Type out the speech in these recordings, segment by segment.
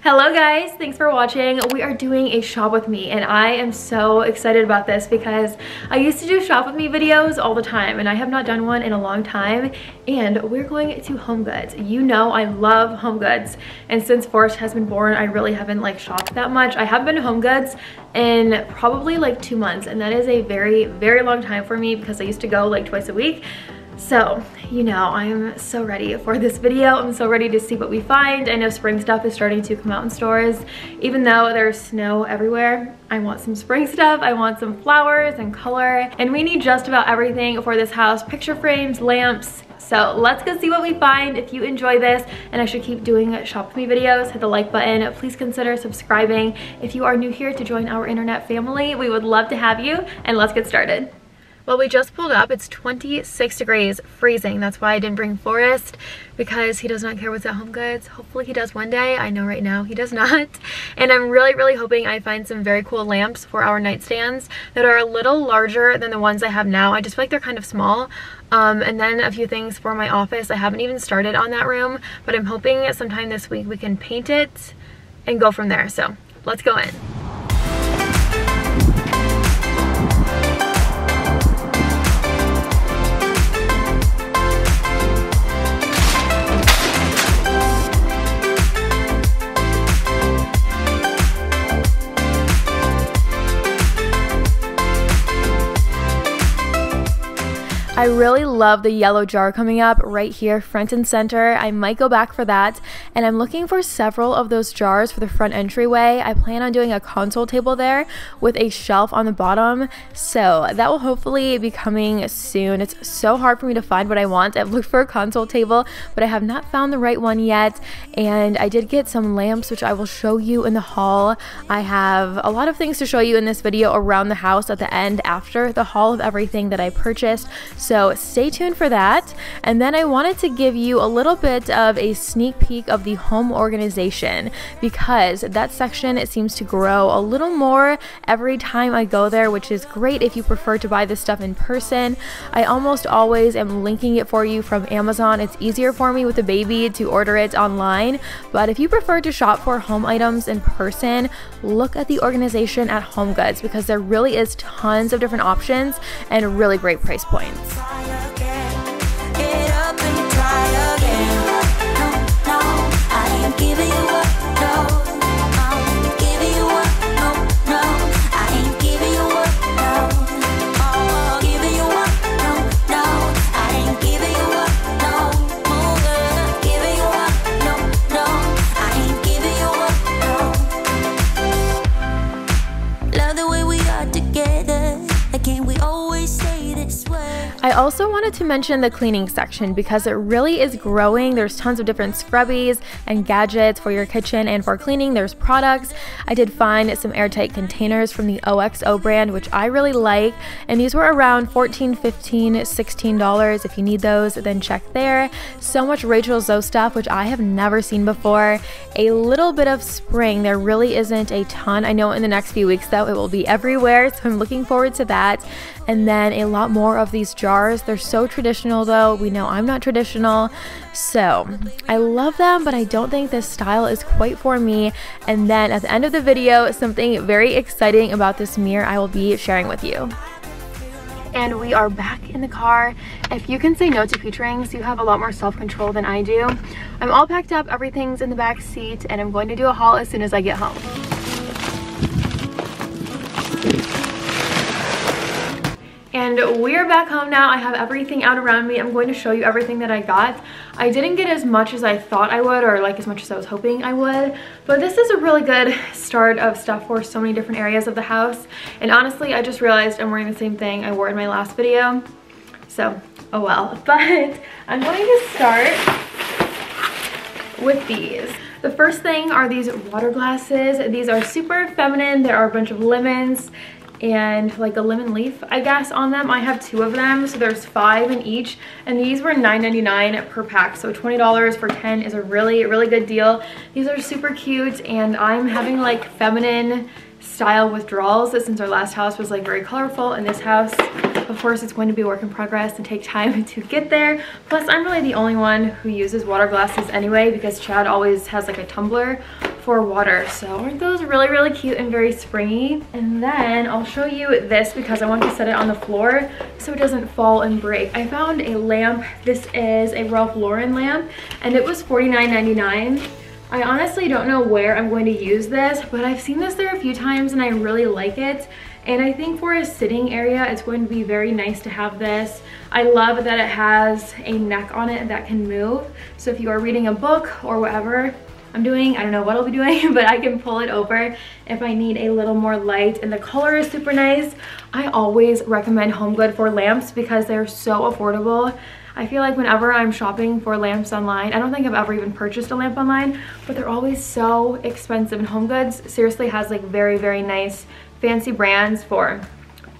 Hello guys, thanks for watching. We are doing a shop with me and I am so excited about this because I used to do shop with me videos all the time and I have not done one in a long time, and we're going to HomeGoods. You know I love HomeGoods, and since Forrest has been born I really haven't like shopped that much. I haven't been to HomeGoods in probably like 2 months, and that is a very long time for me because I used to go like twice a week. So, you know, I'm so ready for this video. I'm so ready to see what we find. I know spring stuff is starting to come out in stores. Even though there's snow everywhere, I want some spring stuff. I want some flowers and color. And we need just about everything for this house. Picture frames, lamps. So let's go see what we find. If you enjoy this and I should keep doing shop with me videos, hit the like button. Please consider subscribing. If you are new here to join our internet family, we would love to have you, and let's get started. Well, we just pulled up. It's 26 degrees, freezing. That's why I didn't bring Forrest, because he does not care what's at HomeGoods. Hopefully he does one day. I know right now he does not. And I'm really hoping I find some very cool lamps for our nightstands that are a little larger than the ones I have now. I just feel like they're kind of small. And then a few things for my office. I haven't even started on that room, but I'm hoping sometime this week we can paint it and go from there. So let's go in. I really love the yellow jar coming up right here, front and center. I might go back for that, and I'm looking for several of those jars for the front entryway. I plan on doing a console table there with a shelf on the bottom, so that will hopefully be coming soon. It's so hard for me to find what I want. I've looked for a console table, but I have not found the right one yet, and I did get some lamps, which I will show you in the haul. I have a lot of things to show you in this video around the house at the end after the haul of everything that I purchased. So stay tuned for that. And then I wanted to give you a little bit of a sneak peek of the home organization, because that section, it seems to grow a little more every time I go there, which is great if you prefer to buy this stuff in person. I almost always am linking it for you from Amazon. It's easier for me with the baby to order it online, but if you prefer to shop for home items in person, look at the organization at HomeGoods, because there really is tons of different options and really great price points. I also wanted to mention the cleaning section because it really is growing. There's tons of different scrubbies and gadgets for your kitchen and for cleaning. There's products. I did find some airtight containers from the OXO brand, which I really like, and these were around $14, $15, $16. If you need those, then check there. So much Rachel Zoe stuff, which I have never seen before. A little bit of spring. There really isn't a ton. I know in the next few weeks though it will be everywhere, so I'm looking forward to that. And then a lot more of these jars. They're so traditional though. We know I'm not traditional, so I love them, but I don't think this style is quite for me. And then at the end of the video, something very exciting about this mirror I will be sharing with you. And we are back in the car. If you can say no to peach rings, you have a lot more self-control than I do. I'm all packed up, everything's in the back seat, and I'm going to do a haul as soon as I get home. And we're back home now. I have everything out around me. I'm going to show you everything that I got. I didn't get as much as I thought I would, or like as much as I was hoping I would, but this is a really good start of stuff for so many different areas of the house. And honestly, I just realized I'm wearing the same thing I wore in my last video, so oh well. But I'm going to start with these. The first thing are these water glasses. These are super feminine. There are a bunch of lemons and like a lemon leaf, I guess, on them. I have 2 of them, so there's 5 in each, and these were $9.99 per pack, so $20 for 10 is a really good deal. These are super cute, and I'm having like feminine style withdrawals since our last house was like very colorful, and this house, of course, it's going to be a work in progress and take time to get there. Plus, I'm really the only one who uses water glasses anyway, because Chad always has like a tumbler for water. So aren't those really, really cute and very springy? And then I'll show you this because I want to set it on the floor so it doesn't fall and break. I found a lamp. This is a Ralph Lauren lamp and it was $49.99. I honestly don't know where I'm going to use this, but I've seen this there a few times and I really like it. And I think for a sitting area, it's going to be very nice to have this. I love that it has a neck on it that can move. So if you are reading a book or whatever I'm doing, I don't know what I'll be doing, but I can pull it over if I need a little more light. And the color is super nice. I always recommend HomeGood for lamps because they're so affordable. I feel like whenever I'm shopping for lamps online, I don't think I've ever even purchased a lamp online, but they're always so expensive. And HomeGoods seriously has like very, very nice fancy brands for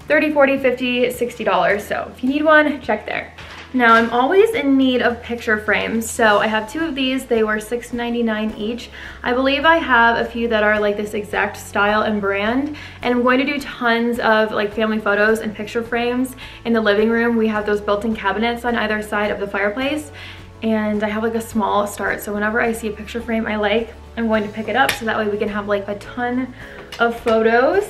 $30, $40, $50, $60. So if you need one, check there. Now I'm always in need of picture frames. So I have 2 of these. They were $6.99 each. I believe I have a few that are like this exact style and brand. And I'm going to do tons of like family photos and picture frames in the living room. We have those built-in cabinets on either side of the fireplace. And I have like a small start. So whenever I see a picture frame I like, I'm going to pick it up so that way we can have like a ton of photos.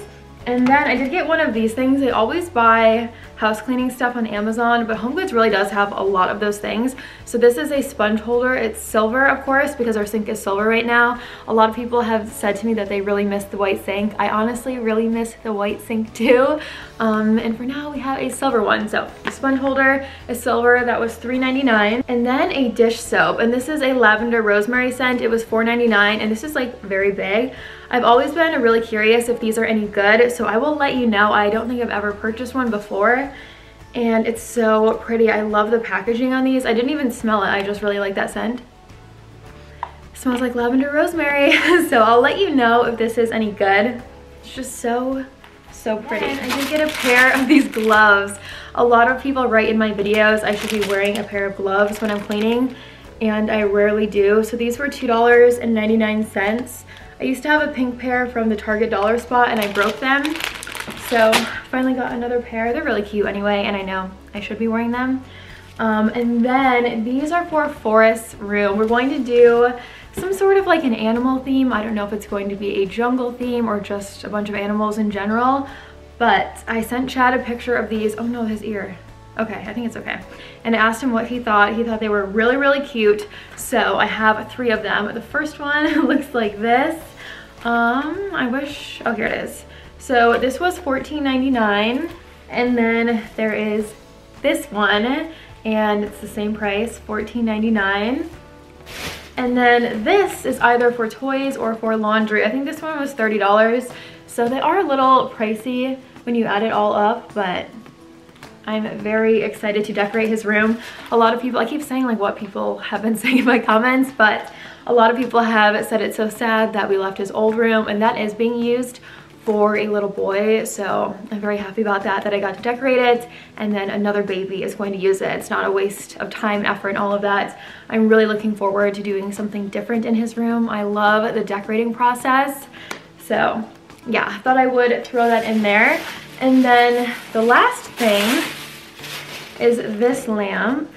And then I did get one of these things. I always buy house cleaning stuff on Amazon, but HomeGoods really does have a lot of those things. So this is a sponge holder. It's silver, of course, because our sink is silver right now. A lot of people have said to me that they really miss the white sink. I honestly really miss the white sink too. And for now we have a silver one. So the sponge holder is silver. That was $3.99. And then a dish soap. And this is a lavender rosemary scent. It was $4.99. And this is like very big. I've always been really curious if these are any good, so I will let you know. I don't think I've ever purchased one before, and it's so pretty. I love the packaging on these. I didn't even smell it. I just really like that scent. It smells like lavender rosemary, so I'll let you know if this is any good. It's just so pretty. And I did get a pair of these gloves. A lot of people write in my videos I should be wearing a pair of gloves when I'm cleaning, and I rarely do. So these were $2.99. I used to have a pink pair from the Target dollar spot and I broke them. So finally got another pair. They're really cute anyway, and I know I should be wearing them. And then these are for Forest's room. We're going to do some sort of like an animal theme. I don't know if it's going to be a jungle theme or just a bunch of animals in general, but I sent Chad a picture of these. Oh no, his ear. Okay, I think it's okay. And I asked him what he thought. He thought they were really, really cute. So I have 3 of them. The first one looks like this. I wish, oh, here it is. So this was $14.99. And then there is this one, and it's the same price, $14.99. And then this is either for toys or for laundry. I think this one was $30. So they are a little pricey when you add it all up, but I'm very excited to decorate his room. A lot of people, I keep saying like what people have been saying in my comments, but a lot of people have said it's so sad that we left his old room, and that is being used for a little boy. So I'm very happy about that I got to decorate it, and then another baby is going to use it. It's not a waste of time, effort, and all of that. I'm really looking forward to doing something different in his room. I love the decorating process. So yeah, I thought I would throw that in there. And then the last thing is this lamp.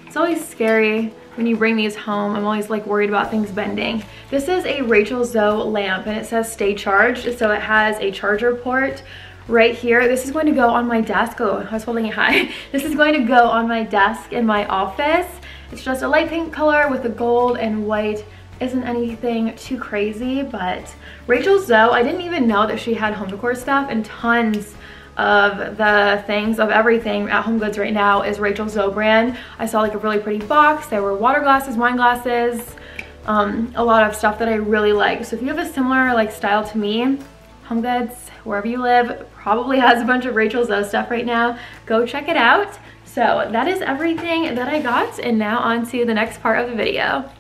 It's always scary when you bring these home. I'm always like worried about things bending. This is a Rachel Zoe lamp, and it says stay charged. So it has a charger port right here. This is going to go on my desk. Oh, I was holding it high. This is going to go on my desk in my office. It's just a light pink color with the gold and white. Isn't anything too crazy, but Rachel Zoe, I didn't even know that she had home decor stuff, and tons of the things of everything at HomeGoods right now is Rachel Zoe brand. I saw like a really pretty box. There were water glasses, wine glasses, a lot of stuff that I really like. So if you have a similar like style to me, HomeGoods, wherever you live, probably has a bunch of Rachel Zoe stuff right now. Go check it out. So that is everything that I got, and now on to the next part of the video.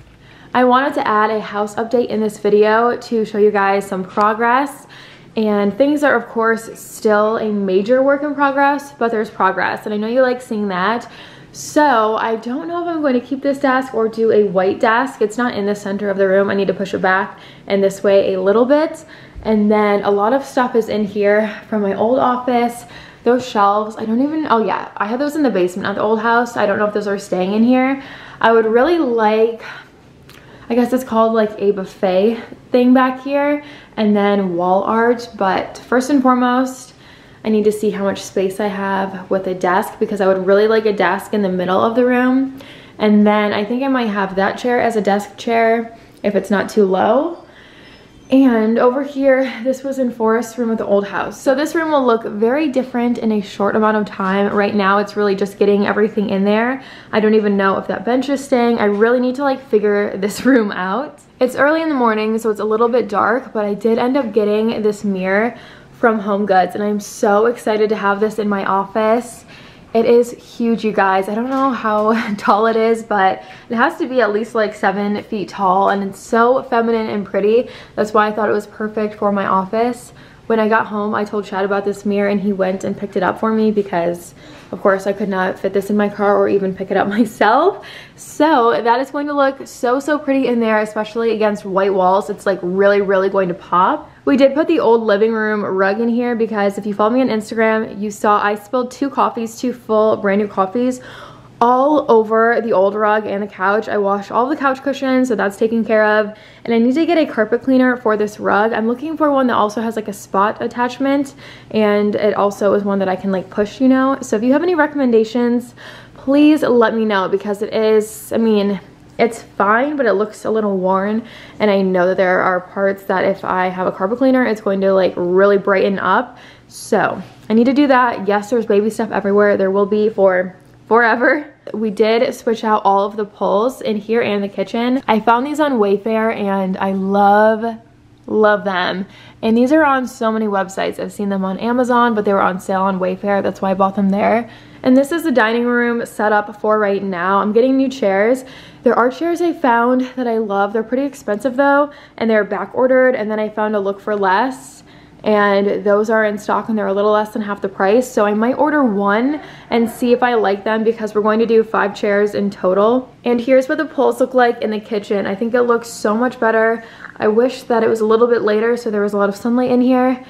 I wanted to add a house update in this video to show you guys some progress. And things are, of course, still a major work in progress, but there's progress, and I know you like seeing that. So I don't know if I'm going to keep this desk or do a white desk. It's not in the center of the room. I need to push it back and this way a little bit. And then a lot of stuff is in here from my old office. Those shelves, I don't even, oh yeah, I had those in the basement at the old house. I don't know if those are staying in here. I would really like, I guess it's called like a buffet thing back here, and then wall art. But first and foremost, I need to see how much space I have with a desk, because I would really like a desk in the middle of the room. And then I think I might have that chair as a desk chair if it's not too low. And over here, this was in Forest's room with the old house. So this room will look very different in a short amount of time. Right now, it's really just getting everything in there. I don't even know if that bench is staying. I really need to like figure this room out. It's early in the morning, so it's a little bit dark, but I did end up getting this mirror from HomeGoods, and I'm so excited to have this in my office. It is huge, you guys. I don't know how tall it is, but it has to be at least like 7 feet tall, and it's so feminine and pretty. That's why I thought it was perfect for my office. When I got home, I told Chad about this mirror, and he went and picked it up for me because, of course, I could not fit this in my car or even pick it up myself. So that is going to look so pretty in there, especially against white walls. It's like really going to pop. We did put the old living room rug in here because if you follow me on Instagram, you saw I spilled 2 full brand new coffees all over the old rug and the couch. I washed all the couch cushions, so that's taken care of. And I need to get a carpet cleaner for this rug. I'm looking for one that also has like a spot attachment, and it also is one that I can like push, you know. So if you have any recommendations, please let me know, because it is, I mean, it's fine, but it looks a little worn, and I know that there are parts that if I have a carpet cleaner, it's going to like really brighten up. So I need to do that. Yes, there's baby stuff everywhere. There will be for forever. We did switch out all of the pulls in here and the kitchen. I found these on Wayfair, and I love them. And these are on so many websites. I've seen them on Amazon, but they were on sale on Wayfair. That's why I bought them there. And this is the dining room set up for right now. I'm getting new chairs. There are chairs I found that I love. They're pretty expensive though, and they're back ordered. And then I found a look for less, and those are in stock, and they're a little less than half the price. So I might order one and see if I like them, because we're going to do 5 chairs in total. And here's what the pulls look like in the kitchen. I think it looks so much better. I wish that it was a little bit later so there was a lot of sunlight in here,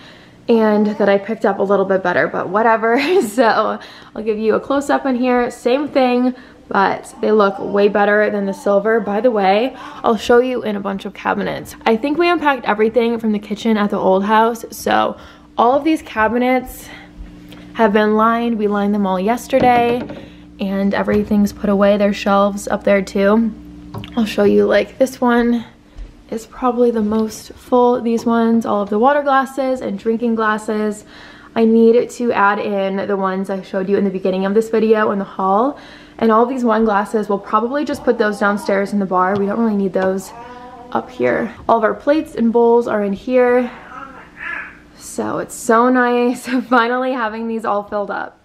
and that I picked up a little bit better, but whatever. So I'll give you a close-up in here. Same thing, but they look way better than the silver. By the way, I'll show you in a bunch of cabinets. I think we unpacked everything from the kitchen at the old house. So all of these cabinets have been lined. We lined them all yesterday, and everything's put away. There's shelves up there too. I'll show you, like this one is probably the most full. These ones, all of the water glasses and drinking glasses. I need to add in the ones I showed you in the beginning of this video in the haul. And all of these wine glasses, we'll probably just put those downstairs in the bar. We don't really need those up here. All of our plates and bowls are in here. So it's so nice finally having these all filled up.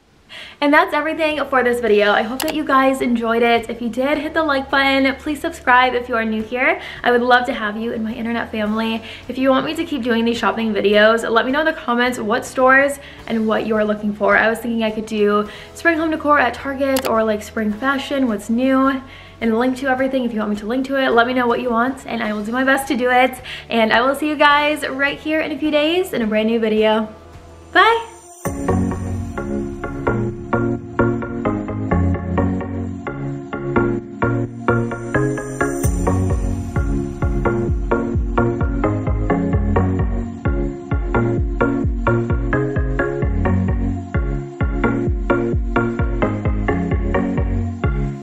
And that's everything for this video. I hope that you guys enjoyed it. If you did, hit the like button. Please subscribe if you are new here. I would love to have you in my internet family. If you want me to keep doing these shopping videos, let me know in the comments what stores and what you're looking for. I was thinking I could do spring home decor at Target, or like spring fashion, what's new, and link to everything. If you want me to link to it, let me know what you want, and I will do my best to do it. And I will see you guys right here in a few days in a brand new video. Bye!